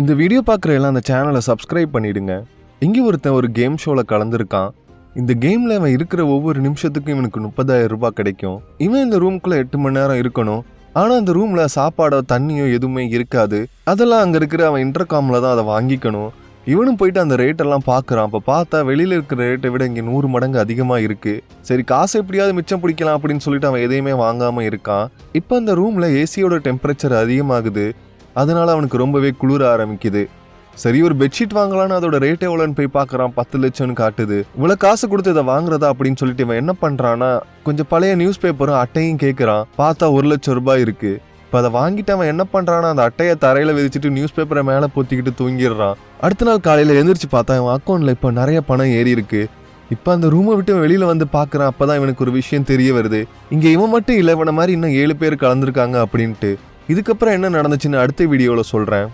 இந்த வீடியோ பார்க்குற எல்லாம் அந்த சேனலை சப்ஸ்கிரைப் பண்ணிடுங்க. இங்கே ஒருத்தன் ஒரு கேம் ஷோவில் கலந்துருக்கான். இந்த கேமில் அவன் இருக்கிற ஒவ்வொரு நிமிஷத்துக்கும் இவனுக்கு 30,000 ரூபாய் கிடைக்கும். இவன் இந்த ரூம்குள்ளே 8 மணி நேரம் இருக்கணும். ஆனால் அந்த ரூமில் சாப்பாடோ தண்ணியோ எதுவுமே இருக்காது. அதெல்லாம் அங்கே இருக்கிற அவன் இன்டர்காமில் தான் அதை வாங்கிக்கணும். இவனும் போயிட்டு அந்த ரேட்டெல்லாம் பார்க்குறான். அப்போ பார்த்தா வெளியில் இருக்கிற ரேட்டை விட இங்கே 100 மடங்கு அதிகமாக இருக்குது. சரி, காசு எப்படியாவது மிச்சம் பிடிக்கலாம் அப்படின்னு சொல்லிட்டு அவன் எதையுமே வாங்காமல் இருக்கான். இப்போ அந்த ரூமில் ஏசியோட டெம்பரேச்சர் அதிகமாகுது. அதனால அவனுக்கு ரொம்பவே குளிர ஆரம்பிக்குது. சரி, ஒரு பெட்ஷீட் வாங்கலான்னு அதோட ரேட் எவ்வளோன்னு போய் பார்க்குறான். 10 லட்சம்னு காட்டுது. இவ்வளோ காசு கொடுத்து இதை வாங்குறதா அப்படின்னு சொல்லிட்டு இவன் என்ன பண்ணுறான்னா, கொஞ்சம் பழைய நியூஸ் பேப்பரும் அட்டையும் கேட்குறான். பார்த்தா 1 லட்சம் ரூபாய் இருக்குது. இப்போ அதை வாங்கிட்டு அவன் என்ன பண்ணுறான்னா, அந்த அட்டையை தரையில் விதிச்சுட்டு நியூஸ் பேப்பரை மேலே பொத்திக்கிட்டு தூங்கிடுறான். அடுத்த நாள் காலையில் எழுந்திரிச்சு பார்த்தா இவன் அக்கௌண்ட்டில் இப்போ நிறைய பணம் ஏறி இருக்கு. இப்போ அந்த ரூமை விட்டு வெளியில் வந்து பார்க்குறான். அப்போ தான் இவனுக்கு ஒரு விஷயம் தெரிய வருது. இங்கே இவன் மட்டும் இல்லை, இவனை மாதிரி இன்னும் 7 பேர் கலந்துருக்காங்க அப்படின்ட்டு. இதுக்கப்புறம் என்ன நடந்துச்சுன்னு அடுத்த வீடியோவில் சொல்கிறேன்.